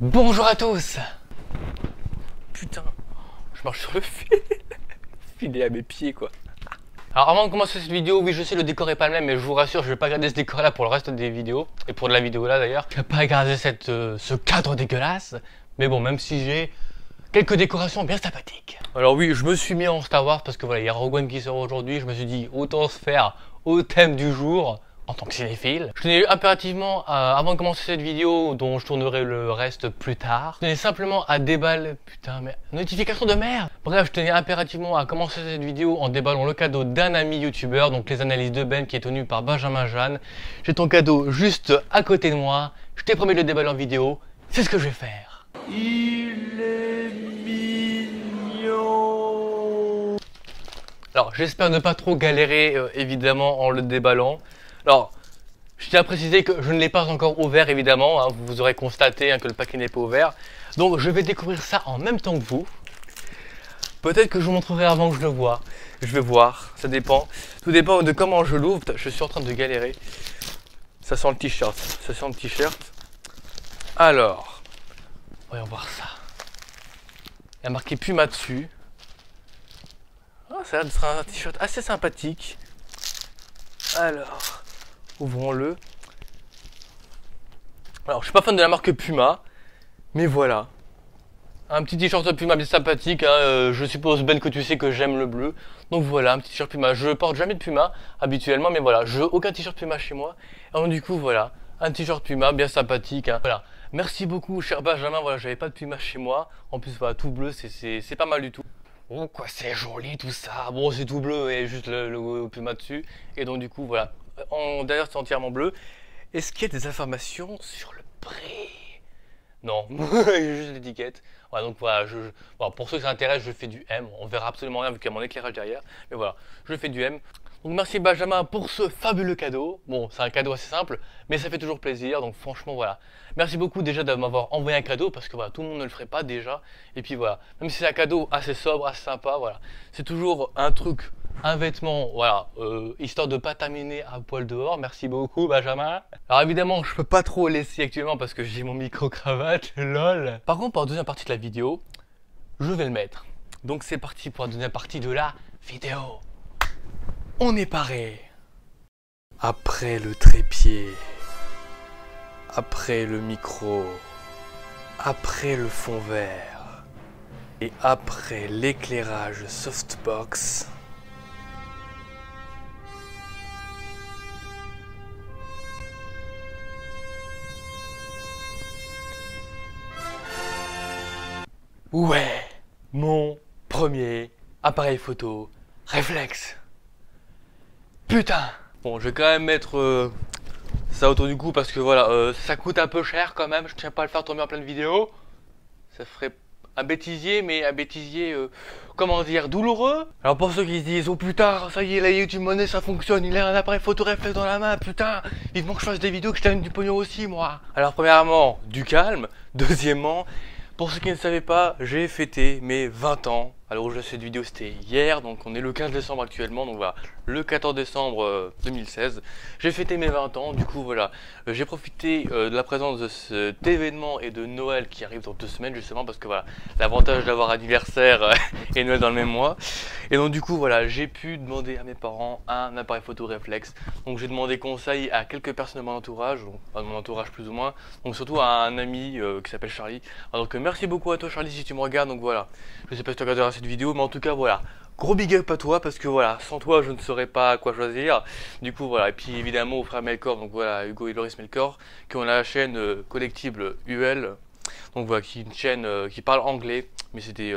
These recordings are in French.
Bonjour à tous. Putain, je marche sur le fil. Fil est à mes pieds quoi. Alors avant de commencer cette vidéo, oui je sais le décor est pas le même, mais je vous rassure, je vais pas garder ce décor là pour le reste des vidéos. Et pour de la vidéo là d'ailleurs. Je vais pas garder ce cadre dégueulasse. Mais bon, même si j'ai quelques décorations bien sympathiques. Alors oui, je me suis mis en Star Wars parce que voilà, il y a Rogue One qui sort aujourd'hui. Je me suis dit autant se faire au thème du jour. En tant que cinéphile, je tenais impérativement, avant de commencer cette vidéo, dont je tournerai le reste plus tard, je tenais simplement à déballer, putain mais, notification de merde. Bref, je tenais impérativement à commencer cette vidéo en déballant le cadeau d'un ami youtubeur, donc les analyses de Ben qui est tenu par Benjamin Jeanne. J'ai ton cadeau juste à côté de moi, je t'ai promis de le déballer en vidéo, c'est ce que je vais faire. Il est mignon. Alors j'espère ne pas trop galérer évidemment en le déballant. Alors, je tiens à préciser que je ne l'ai pas encore ouvert évidemment, hein, vous aurez constaté que le paquet n'est pas ouvert. Donc je vais découvrir ça en même temps que vous. Peut-être que je vous montrerai avant que je le voie. Je vais voir, ça dépend. Tout dépend de comment je l'ouvre, je suis en train de galérer. Ça sent le t-shirt, ça sent le t-shirt. Alors, voyons voir ça. Il y a marqué Puma dessus. Ah, ça a l'air d'être un t-shirt assez sympathique. Alors... ouvrons-le. Alors, je suis pas fan de la marque Puma, mais voilà. Un petit t-shirt Puma bien sympathique. Hein, je suppose, Ben, que tu sais que j'aime le bleu. Donc voilà, un petit t-shirt Puma. Je porte jamais de Puma habituellement, mais voilà, je veux aucun t-shirt Puma chez moi. Alors du coup, voilà, un t-shirt Puma bien sympathique. Hein. Voilà. Merci beaucoup, cher Benjamin. Voilà, j'avais pas de Puma chez moi. En plus, voilà, tout bleu, c'est pas mal du tout. Oh, quoi, c'est joli tout ça. Bon, c'est tout bleu et juste le logo Puma dessus. Et donc, du coup, voilà. D'ailleurs, c'est entièrement bleu. Est-ce qu'il y a des informations sur le prix? Non, juste l'étiquette. Voilà, donc voilà, voilà, pour ceux que ça intéresse, je fais du M. On verra absolument rien vu qu'il y a mon éclairage derrière. Mais voilà, je fais du M. Donc merci Benjamin pour ce fabuleux cadeau. Bon, c'est un cadeau assez simple, mais ça fait toujours plaisir. Donc franchement, voilà. Merci beaucoup déjà de m'avoir envoyé un cadeau parce que voilà, tout le monde ne le ferait pas déjà. Et puis voilà, même si c'est un cadeau assez sobre, assez sympa, voilà. C'est toujours un truc, un vêtement, voilà, histoire de pas terminer à poil dehors. Merci beaucoup Benjamin. Alors évidemment, je peux pas trop laisser actuellement parce que j'ai mon micro-cravate, lol. Par contre, pour la deuxième partie de la vidéo, je vais le mettre. Donc c'est parti pour la deuxième partie de la vidéo. On est paré. Après le trépied, après le micro, après le fond vert et après l'éclairage softbox, ouais, mon premier appareil photo réflexe. Putain. Bon, je vais quand même mettre ça autour du cou parce que voilà, ça coûte un peu cher quand même. Je tiens pas à le faire tomber en pleine vidéo. Ça ferait un bêtisier, mais un bêtisier, comment dire, douloureux. Alors pour ceux qui se disent, oh putain, ça y est, la YouTube Money ça fonctionne, il a un appareil photo réflexe dans la main, putain, il faut que je fasse des vidéos, que je gagne du pognon aussi moi. Alors premièrement, du calme. Deuxièmement, pour ceux qui ne savaient pas, j'ai fêté mes 20 ans. Alors où cette vidéo c'était hier, donc on est le 15 décembre actuellement, donc voilà, le 14 décembre 2016. J'ai fêté mes 20 ans, du coup voilà, j'ai profité de la présence de cet événement et de Noël qui arrive dans 2 semaines justement, parce que voilà, l'avantage d'avoir anniversaire et Noël dans le même mois. Et donc du coup voilà, j'ai pu demander à mes parents un appareil photo réflexe. Donc j'ai demandé conseil à quelques personnes de mon entourage, donc pas de mon entourage plus ou moins, donc surtout à un ami qui s'appelle Charlie. Alors donc merci beaucoup à toi Charlie si tu me regardes, donc voilà, je sais pas si tu regarderas cette vidéo, mais en tout cas voilà, gros big up à toi parce que voilà, sans toi je ne saurais pas quoi choisir. Du coup voilà, et puis évidemment au frère Melkor, donc voilà, Hugo et Loris Melkor, qui ont la chaîne collectible UL, donc voilà, qui est une chaîne qui parle anglais, mais c'est des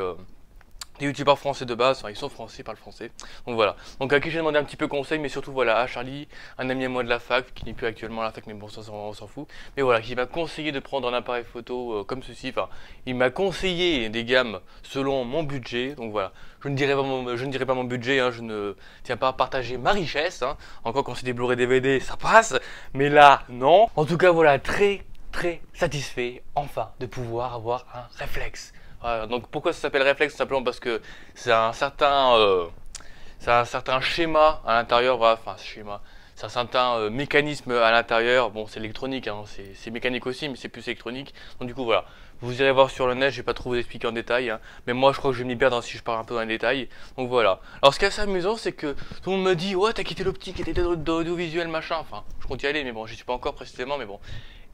youtubeurs français de base, enfin ils sont français, ils parlent français. Donc voilà, donc à qui j'ai demandé un petit peu conseil, mais surtout voilà, à Charlie, un ami à moi de la fac, qui n'est plus actuellement à la fac, mais bon ça on s'en fout. Mais voilà, qui m'a conseillé de prendre un appareil photo comme ceci, enfin il m'a conseillé des gammes selon mon budget. Donc voilà, je ne dirai pas mon budget, hein, je ne tiens pas à partager ma richesse, hein. Encore quand c'est des Blu-ray DVD ça passe, mais là non. En tout cas voilà, très satisfait enfin de pouvoir avoir un réflexe. Voilà, donc pourquoi ça s'appelle réflexe? Simplement parce que c'est un certain schéma à l'intérieur, voilà, enfin schéma, c'est un certain mécanisme à l'intérieur. Bon, c'est électronique, hein, c'est mécanique aussi, mais c'est plus électronique. Donc du coup voilà, vous irez voir sur le net, je vais pas trop vous expliquer en détail, hein, mais moi je crois que je vais m'y perdre si je parle un peu dans les détails. Donc voilà. Alors ce qui est assez amusant, c'est que tout le monde me dit ouais, t'as quitté l'optique et t'étais dans l'audiovisuel machin. Enfin, je compte y aller, mais bon, j'y suis pas encore précisément, mais bon.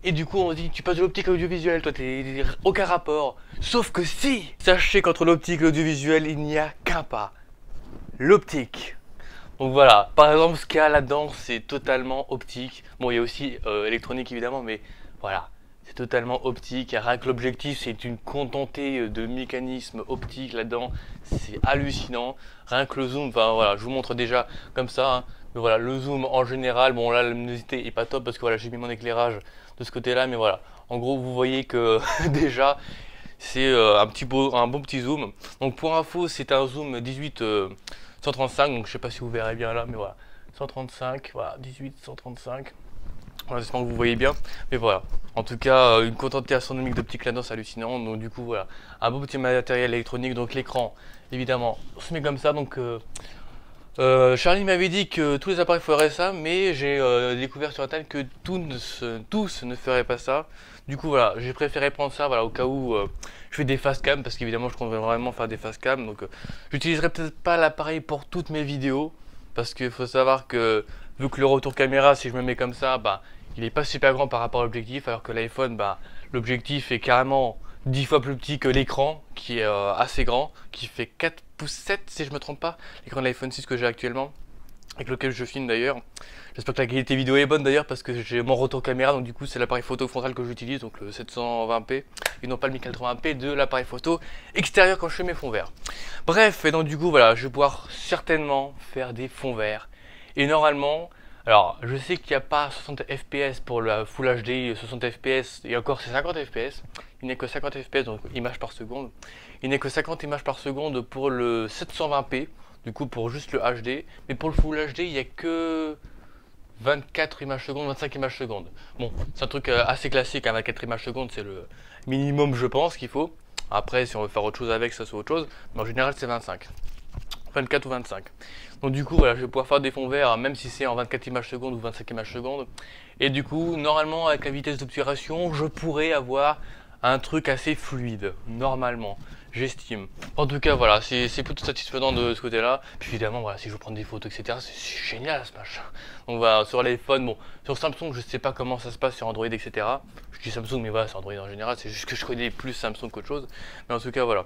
Et du coup, on dit, tu passes de l'optique à l'audiovisuel, toi, t'es aucun rapport. Sauf que si, sachez qu'entre l'optique et l'audiovisuel, il n'y a qu'un pas. L'optique. Donc voilà, par exemple, ce qu'il y a là-dedans, c'est totalement optique. Bon, il y a aussi électronique, évidemment, mais voilà. C'est totalement optique. Rien que l'objectif, c'est une quantité de mécanismes optiques là-dedans. C'est hallucinant. Rien que le zoom, enfin voilà, je vous montre déjà comme ça, hein. Mais voilà, le zoom en général, bon là la luminosité est pas top parce que voilà, j'ai mis mon éclairage de ce côté là, mais voilà, en gros vous voyez que déjà c'est un bon petit zoom. Donc pour info, c'est un zoom 18 135, donc je sais pas si vous verrez bien là, mais voilà, 135, voilà, 18 135. Voilà, j'espère que vous voyez bien, mais voilà. En tout cas, une quantité astronomique d'optique là-dedans, c'est hallucinant. Donc du coup, voilà, un beau petit matériel électronique. Donc l'écran, évidemment, on se met comme ça. Donc Charlie m'avait dit que tous les appareils feraient ça, mais j'ai découvert sur internet que tous ne feraient pas ça. Du coup voilà, j'ai préféré prendre ça voilà, au cas où je fais des face cam, parce qu'évidemment je compte vraiment faire des face cam. Donc j'utiliserai peut-être pas l'appareil pour toutes mes vidéos, parce qu'il faut savoir que vu que le retour caméra, si je me mets comme ça, bah, il est pas super grand par rapport à l'objectif, alors que l'iPhone, bah, l'objectif est carrément 10 fois plus petit que l'écran, qui est assez grand, qui fait 4 pouces 7 si je me trompe pas, l'écran de l'iPhone 6 que j'ai actuellement, avec lequel je filme d'ailleurs. J'espère que la qualité vidéo est bonne d'ailleurs, parce que j'ai mon retour caméra, donc du coup c'est l'appareil photo frontal que j'utilise, donc le 720p, et non pas le 1080p de l'appareil photo extérieur quand je fais mes fonds verts. Bref, et donc du coup voilà, je vais pouvoir certainement faire des fonds verts, et normalement... Alors, je sais qu'il n'y a pas 60 fps pour la Full HD, 60 fps, et encore c'est 50 fps. Il n'est que 50 fps, donc images par seconde. Il n'est que 50 images par seconde pour le 720p, du coup pour juste le HD. Mais pour le Full HD, il n'y a que 24 images secondes, 25 images secondes. Bon, c'est un truc assez classique, hein, 24 images secondes, c'est le minimum, je pense, qu'il faut. Après, si on veut faire autre chose avec, ça c'est autre chose. Mais en général, c'est 25. 24 ou 25. Donc du coup voilà, je vais pouvoir faire des fonds verts même si c'est en 24 images secondes ou 25 images secondes. Et du coup normalement avec la vitesse d'obturation je pourrais avoir un truc assez fluide, normalement, j'estime. En tout cas voilà, c'est plutôt satisfaisant de ce côté là. Puis évidemment voilà, si je veux prendre des photos etc, c'est génial ce machin. Donc voilà, sur l'iPhone, bon, sur Samsung je sais pas comment ça se passe sur Android etc. Je dis Samsung mais voilà, c'est Android en général, c'est juste que je connais plus Samsung qu'autre chose. Mais en tout cas voilà.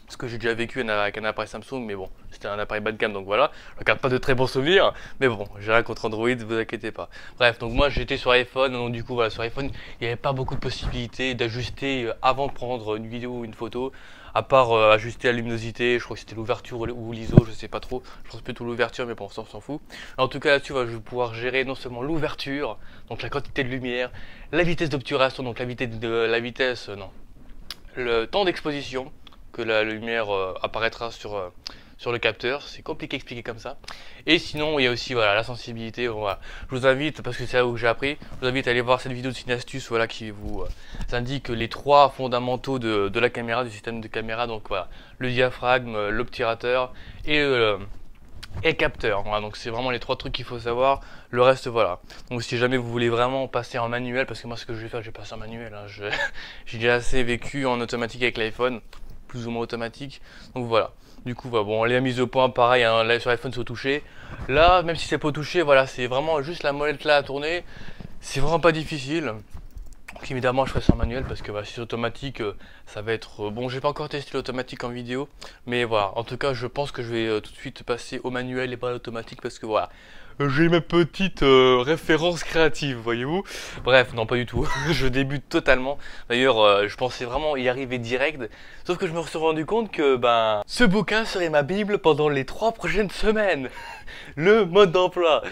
Ce que j'ai déjà vécu avec un appareil Samsung, mais bon, c'était un appareil bas de gamme, donc voilà, je garde pas de très bons souvenirs, mais bon, j'ai rien contre Android, vous inquiétez pas. Bref, donc moi j'étais sur iPhone, donc du coup voilà, sur iPhone, il n'y avait pas beaucoup de possibilités d'ajuster avant de prendre une vidéo ou une photo, à part ajuster la luminosité, je crois que c'était l'ouverture ou l'ISO, je sais pas trop, je pense plutôt l'ouverture, mais bon, ça on s'en fout. En tout cas là-dessus, voilà, je vais pouvoir gérer non seulement l'ouverture, donc la quantité de lumière, la vitesse d'obturation, donc le temps d'exposition, que la lumière apparaîtra sur le capteur. C'est compliqué à expliquer comme ça. Et sinon, il y a aussi voilà, la sensibilité. Voilà. Je vous invite, parce que c'est là où j'ai appris, je vous invite à aller voir cette vidéo de Cineastuce voilà, qui vous indique les trois fondamentaux de la caméra, du système de caméra. Donc voilà, le diaphragme, l'obturateur et le capteur. Voilà, donc c'est vraiment les trois trucs qu'il faut savoir. Le reste, voilà. Donc si jamais vous voulez vraiment passer en manuel, parce que moi ce que je vais faire, je vais passer en manuel. Hein, j'ai déjà assez vécu en automatique avec l'iPhone, plus ou moins automatique. Donc voilà. Du coup, voilà, bon, les mises au point, pareil, hein, là sur l'iPhone, c'est au toucher. Là, même si c'est pas au toucher, voilà, c'est vraiment juste la molette là à tourner. C'est vraiment pas difficile. Donc évidemment, je ferai ça en manuel parce que voilà, si c'est automatique, ça va être... bon, j'ai pas encore testé l'automatique en vidéo, mais voilà. En tout cas, je pense que je vais tout de suite passer au manuel et pas à l'automatique parce que voilà. J'ai ma petite référence créative, voyez-vous. Bref, non pas du tout, je débute totalement. D'ailleurs, je pensais vraiment y arriver direct. Sauf que je me suis rendu compte que ben, ce bouquin serait ma bible pendant les 3 prochaines semaines. Le mode d'emploi.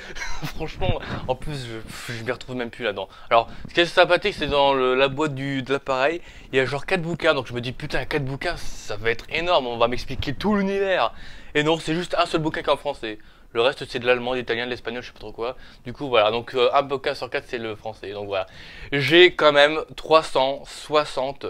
Franchement, en plus, je m'y retrouve même plus là-dedans. Alors, ce qui est sympathique, c'est dans la boîte de l'appareil, il y a genre 4 bouquins. Donc je me dis, putain, 4 bouquins, ça va être énorme, on va m'expliquer tout l'univers. Et non, c'est juste un seul bouquin qui est en français. Le reste c'est de l'allemand, de l'italien, de l'espagnol, je sais pas trop quoi. Du coup voilà, donc un bouquin sur 4 c'est le français. Donc voilà. J'ai quand même 360,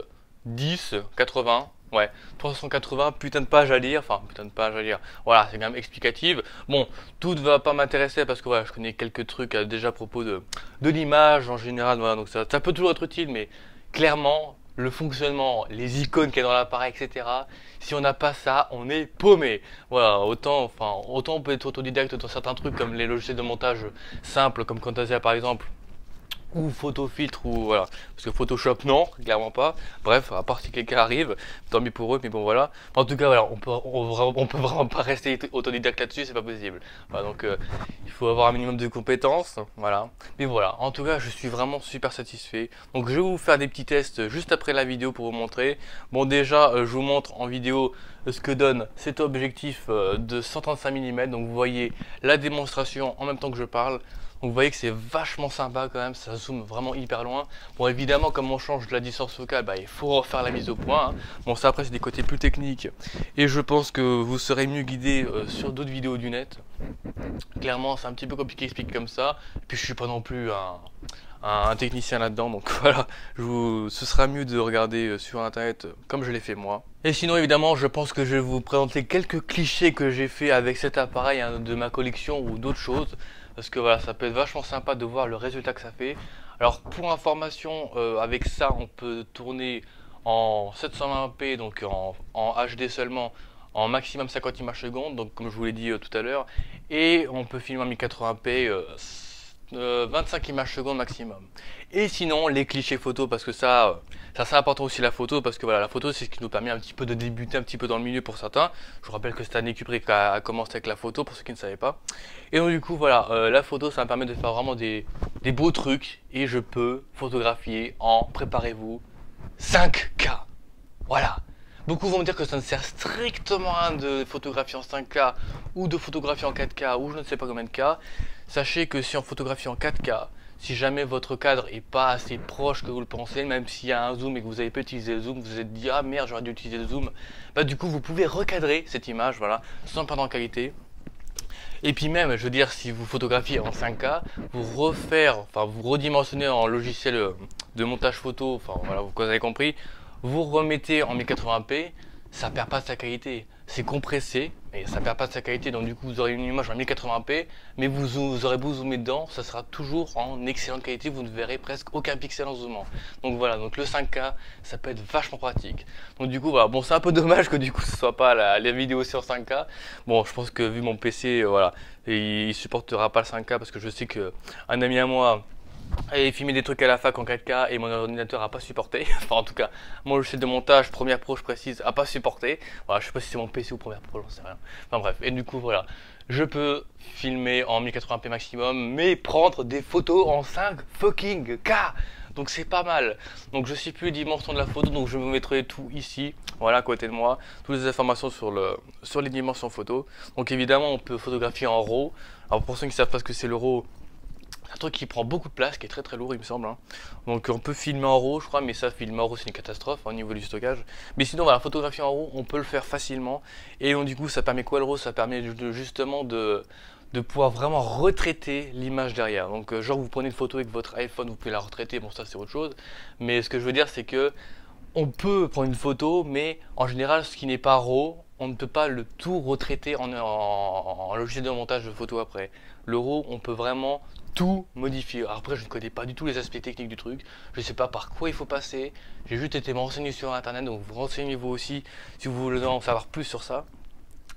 10, 80, Ouais, 380, putain de page à lire, enfin putain de page à lire, voilà, c'est quand même explicative. Bon, tout ne va pas m'intéresser parce que voilà, je connais quelques trucs déjà à propos de l'image en général, voilà, donc ça peut toujours être utile, mais clairement, le fonctionnement, les icônes qu'il y a dans l'appareil, etc. Si on n'a pas ça, on est paumé. Voilà, autant on peut être autodidacte dans certains trucs comme les logiciels de montage simples, comme Camtasia par exemple, ou photo filtre ou voilà, parce que Photoshop non, clairement pas. Bref, à part si quelqu'un arrive, tant mieux pour eux, mais bon voilà. En tout cas voilà, on peut vraiment pas rester autodidacte là-dessus, c'est pas possible. Voilà, donc il faut avoir un minimum de compétences, voilà. Mais voilà, en tout cas je suis vraiment super satisfait. Donc je vais vous faire des petits tests juste après la vidéo pour vous montrer. Bon déjà je vous montre en vidéo ce que donne cet objectif de 135 mm. Donc vous voyez la démonstration en même temps que je parle. Donc vous voyez que c'est vachement sympa quand même, ça zoome vraiment hyper loin. Bon évidemment comme on change de la distance focale, il faut refaire la mise au point. Hein. Bon ça après c'est des côtés plus techniques. Et je pense que vous serez mieux guidé sur d'autres vidéos du net. Clairement c'est un petit peu compliqué d'expliquer comme ça. Et puis je suis pas non plus un technicien là-dedans. Donc voilà, ce sera mieux de regarder sur internet comme je l'ai fait moi. Et sinon évidemment je pense que je vais vous présenter quelques clichés que j'ai fait avec cet appareil hein, de ma collection ou d'autres choses. Parce que voilà, ça peut être vachement sympa de voir le résultat que ça fait. Alors pour information, avec ça on peut tourner en 720p, donc en HD seulement, en maximum 50 images secondes, donc comme je vous l'ai dit tout à l'heure. Et on peut filmer en 1080p 25 images secondes maximum. Et sinon les clichés photos, parce que ça c'est important aussi la photo, parce que voilà, la photo c'est ce qui nous permet un petit peu de débuter un petit peu dans le milieu pour certains. Je vous rappelle que Stanley Kubrick a commencé avec la photo pour ceux qui ne savaient pas. Et donc du coup voilà, la photo ça me permet de faire vraiment des beaux trucs, et je peux photographier en, préparez-vous, 5K. Voilà. Beaucoup vont me dire que ça ne sert strictement à rien de photographier en 5K ou de photographier en 4K ou je ne sais pas combien de K. Sachez que si on photographie en 4K, si jamais votre cadre est pas assez proche que vous le pensez, même s'il y a un zoom et que vous n'avez pas utilisé le zoom, vous vous êtes dit ah merde j'aurais dû utiliser le zoom, du coup vous pouvez recadrer cette image, voilà, sans perdre en qualité. Et puis même, je veux dire, si vous photographiez en 5K, vous redimensionnez en logiciel de montage photo, enfin voilà, vous avez compris, vous remettez en 1080p, ça perd pas de sa qualité. C'est compressé, mais ça perd pas de sa qualité, donc du coup vous aurez une image en 1080p, mais vous aurez beau zoomer dedans, ça sera toujours en excellente qualité, vous ne verrez presque aucun pixel en zoomant. Donc voilà, donc le 5K, ça peut être vachement pratique. Donc du coup voilà, bon c'est un peu dommage que du coup ce soit pas la vidéo sur 5K. Bon je pense que vu mon PC, voilà, il supportera pas le 5K parce que je sais que un ami à moi et filmer des trucs à la fac en 4K et mon ordinateur a pas supporté. Enfin en tout cas, mon logiciel de montage Premiere Pro je précise a pas supporté. Voilà, je sais pas si c'est mon PC ou Premiere Pro, j'en sais rien. Enfin bref, et du coup voilà, je peux filmer en 1080p maximum, mais prendre des photos en 5 fucking K. Donc c'est pas mal. Donc je sais plus les dimensions de la photo, donc je vous mettrai tout ici, voilà à côté de moi, toutes les informations sur les dimensions photo. Donc évidemment on peut photographier en RAW. Alors pour ceux qui savent pas ce que c'est le RAW, c'est un truc qui prend beaucoup de place, qui est très très lourd il me semble. Hein. Donc on peut filmer en RAW je crois, mais ça filmer en RAW c'est une catastrophe au niveau du stockage. Mais sinon voilà, photographier en RAW on peut le faire facilement. Et donc du coup ça permet quoi le RAW? Ça permet justement de pouvoir vraiment retraiter l'image derrière. Donc genre vous prenez une photo avec votre iPhone, vous pouvez la retraiter, bon ça c'est autre chose. Mais ce que je veux dire c'est que on peut prendre une photo, mais en général ce qui n'est pas RAW, on ne peut pas le tout retraiter en logiciel de montage de photo après. Le RAW, on peut vraiment tout modifier. Alors après, je ne connais pas du tout les aspects techniques du truc. Je ne sais pas par quoi il faut passer. J'ai juste été me renseigner sur internet, donc vous renseignez-vous aussi si vous voulez en savoir plus sur ça.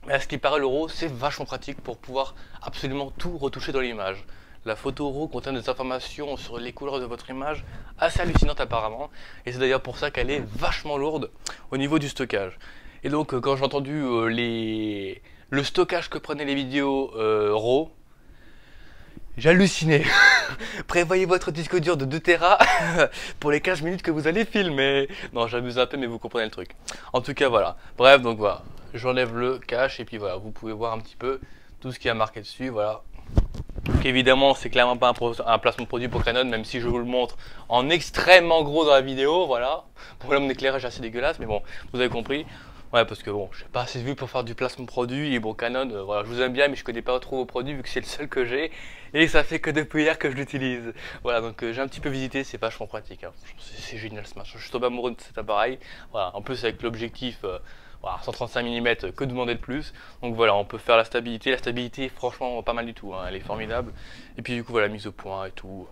Mais à ce qui paraît, le RAW, c'est vachement pratique pour pouvoir absolument tout retoucher dans l'image. La photo RAW contient des informations sur les couleurs de votre image assez hallucinantes apparemment. Et c'est d'ailleurs pour ça qu'elle est vachement lourde au niveau du stockage. Et donc quand j'ai entendu le stockage que prenaient les vidéos RAW, j'ai halluciné. Prévoyez votre disque dur de 2 Tera pour les 15 minutes que vous allez filmer. Non, j'abuse un peu, mais vous comprenez le truc. En tout cas, voilà. Bref, donc voilà. J'enlève le cache et puis voilà, vous pouvez voir un petit peu tout ce qui a marqué dessus. Voilà. Donc évidemment, c'est clairement pas un placement produit pour Canon, même si je vous le montre en extrêmement gros dans la vidéo. Voilà. Problème d'éclairage assez dégueulasse, mais bon, vous avez compris. Ouais, parce que bon, j'ai pas assez de vues pour faire du placement produit. Et bon, Canon, voilà, je vous aime bien, mais je connais pas trop vos produits vu que c'est le seul que j'ai. Et ça fait que depuis hier que je l'utilise. Voilà, donc j'ai un petit peu visité, c'est vachement pratique. Hein. C'est génial ce machin. Je suis tombé amoureux de cet appareil. Voilà, en plus avec l'objectif voilà, 135 mm, que demander de plus. Donc voilà, on peut faire la stabilité. La stabilité, franchement, pas mal du tout. Hein. Elle est formidable. Et puis du coup, voilà, mise au point et tout.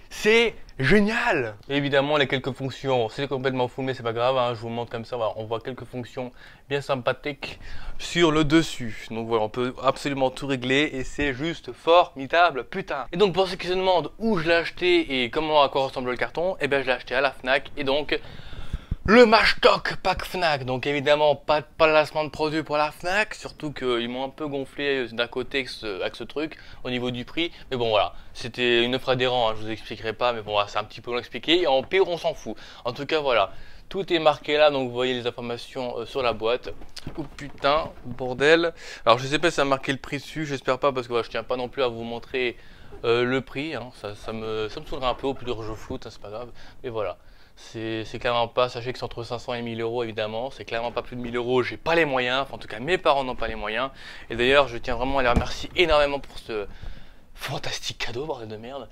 C'est génial! Évidemment, les quelques fonctions, c'est complètement full, mais c'est pas grave, hein, je vous montre comme ça, voilà, on voit quelques fonctions bien sympathiques sur le dessus. Donc voilà, on peut absolument tout régler et c'est juste formidable, putain! Et donc pour ceux qui se demandent où je l'ai acheté et comment à quoi ressemble le carton, eh bien je l'ai acheté à la Fnac et donc le Mashtock Pack Fnac, donc évidemment pas de placement de produit pour la Fnac, surtout qu'ils m'ont un peu gonflé d'un côté avec ce truc au niveau du prix, mais bon voilà, c'était une offre adhérent, hein, je vous expliquerai pas, mais bon voilà, c'est un petit peu long à expliquer, et en pire on s'en fout. En tout cas voilà, tout est marqué là, donc vous voyez les informations sur la boîte. Oh putain, bordel. Alors je sais pas si ça a marqué le prix dessus, j'espère pas parce que voilà, je tiens pas non plus à vous montrer le prix, hein, ça me saoulerait un peu, au plus dur je floute, hein, c'est pas grave, mais voilà. C'est clairement pas, sachez que c'est entre 500 et 1000 euros évidemment, c'est clairement pas plus de 1000 euros, j'ai pas les moyens, enfin en tout cas mes parents n'ont pas les moyens. Et d'ailleurs je tiens vraiment à les remercier énormément pour ce fantastique cadeau, bordel de merde.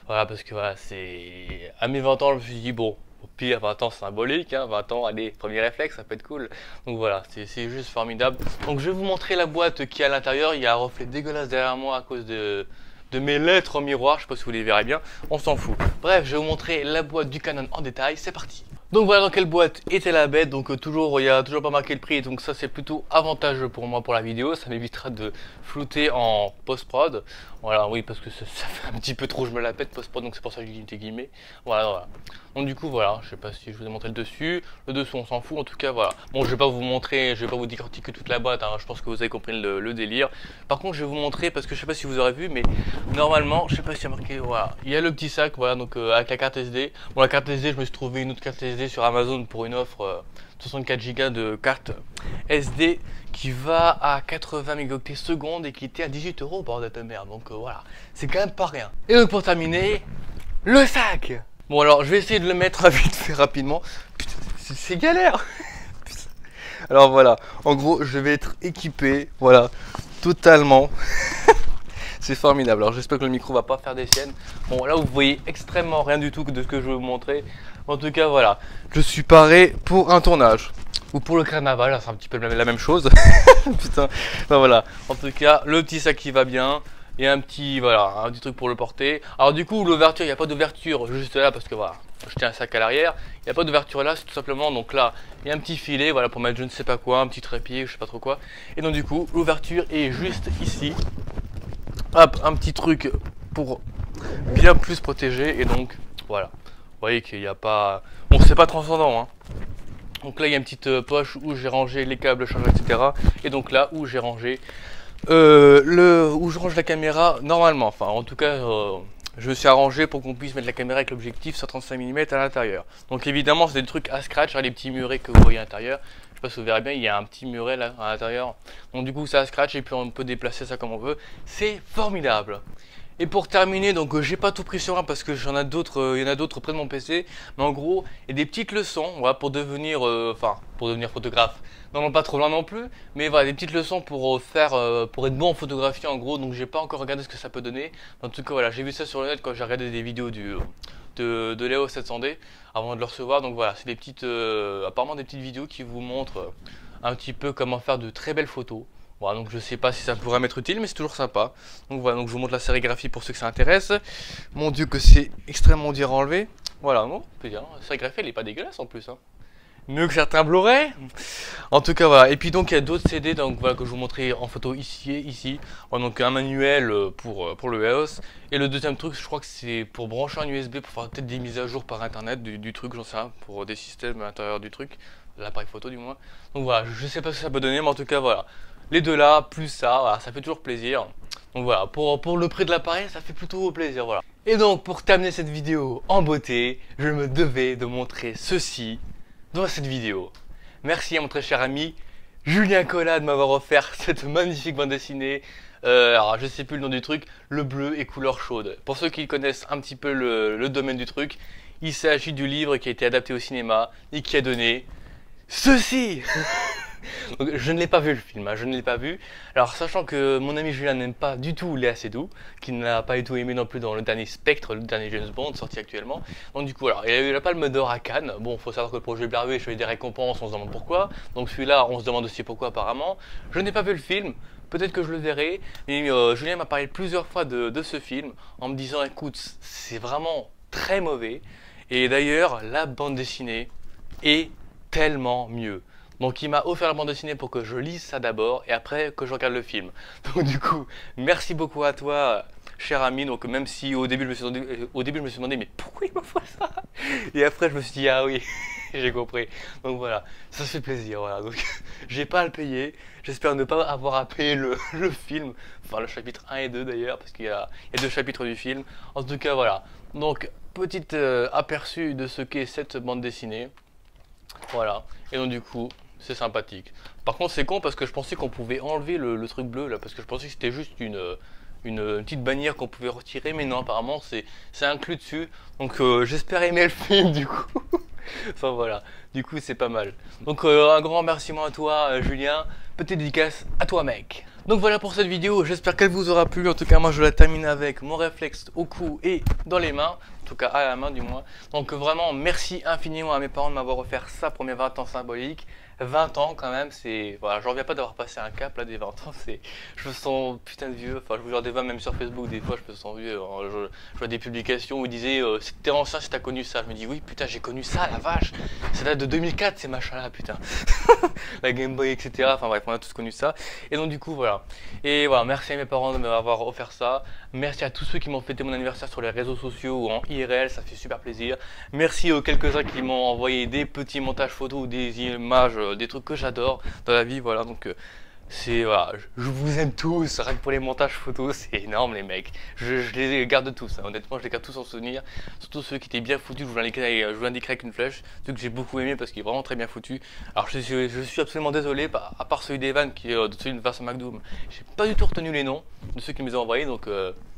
Voilà, parce que voilà, c'est... À mes 20 ans je me suis dit bon, au pire 20 ans symbolique, hein, 20 ans, allez, premier réflexe, ça peut être cool. Donc voilà, c'est juste formidable. Donc je vais vous montrer la boîte qui est à l'intérieur, il y a un reflet dégueulasse derrière moi à cause de mes lettres en miroir, je sais pas si vous les verrez bien, on s'en fout. Bref, je vais vous montrer la boîte du Canon en détail, c'est parti. Donc voilà dans quelle boîte était la bête, donc toujours, il n'y a toujours pas marqué le prix, donc ça c'est plutôt avantageux pour moi pour la vidéo, ça m'évitera de flouter en post-prod. Voilà, oui, parce que ça fait un petit peu trop, je me la pète post-prod, donc c'est pour ça que j'ai mis des guillemets. Voilà. Donc du coup voilà, je sais pas si je vous ai montré le dessus on s'en fout, en tout cas voilà. Bon, je vais pas vous montrer, je vais pas vous décortiquer toute la boîte, hein, je pense que vous avez compris le délire. Par contre je vais vous montrer, parce que je sais pas si vous aurez vu, mais normalement, je sais pas si il y a marqué, voilà, il y a le petit sac, voilà, donc avec la carte SD. Bon, la carte SD, je me suis trouvé une autre carte SD sur Amazon pour une offre 64 Go de carte SD qui va à 80 mégaoctets secondes et qui était à 18 euros, bordel de merde. Donc voilà, c'est quand même pas rien. Et donc pour terminer, le sac. Bon alors, je vais essayer de le mettre à vite fait rapidement. Putain, c'est galère. Alors voilà, en gros, je vais être équipé, voilà, totalement. C'est formidable. Alors j'espère que le micro va pas faire des siennes. Bon là vous voyez extrêmement rien du tout de ce que je vais vous montrer. En tout cas voilà, je suis paré pour un tournage. Ou pour le carnaval, c'est un petit peu la même chose. Putain, enfin, voilà. En tout cas, le petit sac qui va bien. Et un petit, voilà, un petit truc pour le porter. Alors du coup, l'ouverture, il n'y a pas d'ouverture juste là parce que voilà, je tiens un sac à l'arrière. Il n'y a pas d'ouverture là, c'est tout simplement, donc là, il y a un petit filet, voilà, pour mettre je ne sais pas quoi, un petit trépied, je sais pas trop quoi. Et donc du coup, l'ouverture est juste ici. Hop, un petit truc pour bien plus protéger. Et donc, voilà. Vous voyez qu'il n'y a pas... Bon, c'est pas transcendant, hein. Donc là, il y a une petite poche où j'ai rangé les câbles, chargeurs, etc. Et donc là, où j'ai rangé... où je range la caméra normalement, enfin en tout cas je me suis arrangé pour qu'on puisse mettre la caméra avec l'objectif 135 mm à l'intérieur. Donc évidemment c'est des trucs à scratch, hein, les petits murets que vous voyez à l'intérieur. Je sais pas si vous verrez bien, il y a un petit muret là à l'intérieur. Donc du coup ça scratch et puis on peut déplacer ça comme on veut. C'est formidable. Et pour terminer, donc j'ai pas tout pris sur un parce que j'en ai d'autres, il y en a d'autres près de mon PC. Mais en gros, il y a des petites leçons, voilà, pour devenir, pour devenir photographe. Non, pas trop loin non plus, mais voilà, des petites leçons pour faire, pour être bon en photographie en gros. Donc j'ai pas encore regardé ce que ça peut donner. En tout cas, voilà, j'ai vu ça sur le net quand j'ai regardé des vidéos de Léo 700D avant de le recevoir. Donc voilà, c'est des petites, apparemment des petites vidéos qui vous montrent un petit peu comment faire de très belles photos. Voilà, donc je sais pas si ça pourrait m'être utile, mais c'est toujours sympa. Donc voilà, donc je vous montre la sérigraphie pour ceux que ça intéresse. Mon dieu que c'est extrêmement dur à enlever. Voilà, bon, on peut dire, la sérigraphie elle est pas dégueulasse en plus. Hein. Mieux que certains Blu-ray. En tout cas voilà, et puis donc il y a d'autres CD donc, voilà, que je vous montrer en photo ici. Voilà, donc un manuel pour le EOS. Et le deuxième truc, je crois que c'est pour brancher un USB, pour faire peut-être des mises à jour par internet du truc, j'en sais rien, pour des systèmes à l'intérieur du truc. L'appareil photo du moins. Donc voilà, je sais pas ce que ça peut donner, mais en tout cas voilà. Les deux là, plus ça, voilà, ça fait toujours plaisir. Donc voilà, pour le prix de l'appareil, ça fait plutôt plaisir, voilà. Et donc, pour terminer cette vidéo en beauté, je me devais de montrer ceci dans cette vidéo. Merci à mon très cher ami Julien Collat de m'avoir offert cette magnifique bande dessinée. Alors, je sais plus le nom du truc, le bleu et couleur chaude. Pour ceux qui connaissent un petit peu le domaine du truc, il s'agit du livre qui a été adapté au cinéma et qui a donné ceci. Donc, je ne l'ai pas vu le film, hein, je ne l'ai pas vu. Alors sachant que mon ami Julien n'aime pas du tout Léa Seydoux, qui n'a pas du tout aimé non plus dans le dernier Spectre, le dernier James Bond sorti actuellement. Donc du coup, alors il a eu la Palme d'Or à Cannes. Bon, faut savoir que le projet Blair Witch a eu des récompenses, on se demande pourquoi. Donc celui-là, on se demande aussi pourquoi apparemment. Je n'ai pas vu le film. Peut-être que je le verrai, mais Julien m'a parlé plusieurs fois de ce film en me disant écoute, c'est vraiment très mauvais. Et d'ailleurs, la bande dessinée est tellement mieux. Donc il m'a offert la bande dessinée pour que je lise ça d'abord et après que je regarde le film. Donc du coup, merci beaucoup à toi, cher ami. Donc même si au début je me suis demandé mais pourquoi il m'offre ça? Et après je me suis dit ah oui, j'ai compris. Donc voilà, ça se fait plaisir. Voilà. Donc j'ai pas à le payer. J'espère ne pas avoir à payer le film. Enfin le chapitre 1 et 2 d'ailleurs, parce qu'il y a 2 chapitres du film. En tout cas voilà. Donc petit aperçu de ce qu'est cette bande dessinée. Voilà. Et donc du coup, c'est sympathique. Par contre, c'est con parce que je pensais qu'on pouvait enlever le truc bleu là, parce que je pensais que c'était juste une petite bannière qu'on pouvait retirer, mais non, apparemment c'est inclus dessus. Donc j'espère aimer le film du coup. Enfin voilà, du coup c'est pas mal. Donc un grand remerciement à toi Julien, petite dédicace à toi mec. Donc voilà pour cette vidéo, j'espère qu'elle vous aura plu. En tout cas moi je la termine avec mon réflexe au cou et dans les mains. En tout cas à la main du moins. Donc vraiment merci infiniment à mes parents de m'avoir offert ça pour mes 20 ans symboliques. 20 ans quand même, c'est... Voilà, j'en reviens pas d'avoir passé un cap là des 20 ans, c'est... Je me sens putain de vieux, enfin je vous jure des fois même sur Facebook, des fois je me sens vieux. Je vois des publications où ils disaient c'était ancien si t'as connu ça. Je me dis oui putain j'ai connu ça, la vache. Ça date de 2004 ces machins là putain. La Game Boy etc. Enfin bref on a tous connu ça. Et donc du coup voilà. Et voilà, merci à mes parents de m'avoir offert ça. Merci à tous ceux qui m'ont fêté mon anniversaire sur les réseaux sociaux ou en IRL, ça fait super plaisir. Merci aux quelques-uns qui m'ont envoyé des petits montages photos ou des images, des trucs que j'adore dans la vie, voilà, donc c'est, voilà, je vous aime tous, rien que pour les montages photos, c'est énorme les mecs, je les garde tous, hein. Honnêtement je les garde tous en souvenir, surtout ceux qui étaient bien foutus, je vous l'indiquerai avec une flèche, ceux que j'ai beaucoup aimé parce qu'il est vraiment très bien foutu. Alors je suis absolument désolé, à part celui d'Evan qui est de celui de Vincent McDoom, j'ai pas du tout retenu les noms de ceux qui me les ont envoyés, donc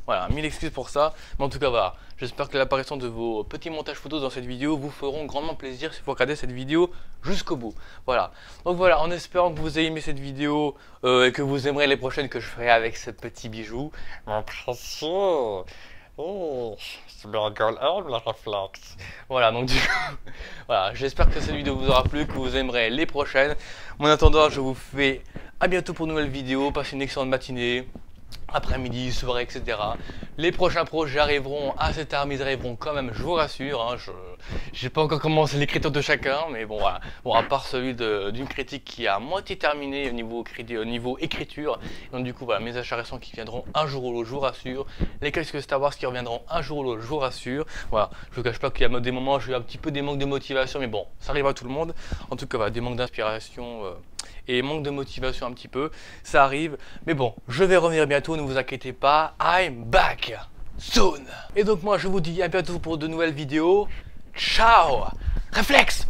voilà, mille excuses pour ça, mais en tout cas voilà, j'espère que l'apparition de vos petits montages photos dans cette vidéo vous feront grandement plaisir si vous regardez cette vidéo jusqu'au bout. Voilà, donc voilà, en espérant que vous ayez aimé cette vidéo et que vous aimerez les prochaines que je ferai avec ce petit bijou. Mon précieux. Oh, c'est bien gueule, la réflexe. Voilà, donc du coup, voilà, j'espère que cette vidéo vous aura plu, que vous aimerez les prochaines. En attendant, je vous fais à bientôt pour une nouvelle vidéo. Passez une excellente matinée, après-midi, soirée, etc. Les prochains projets arriveront assez tard, mais ils arriveront quand même, je vous rassure. Hein, j'ai pas encore commencé l'écriture de chacun, mais bon, voilà. Bon, à part celui d'une critique qui est à moitié terminée au niveau écriture. Donc du coup, voilà, mes achats récents qui viendront un jour ou l'autre, je vous rassure. Les casques Star Wars qui reviendront un jour ou l'autre, je vous rassure. Voilà, je vous cache pas qu'il y a des moments où j'ai eu un petit peu des manques de motivation, mais bon, ça arrive à tout le monde. En tout cas, voilà, des manques d'inspiration et manque de motivation un petit peu, ça arrive. Mais bon, je vais revenir bientôt, ne vous inquiétez pas, I'm back soon. Et donc moi je vous dis à bientôt pour de nouvelles vidéos. Ciao, réflexe.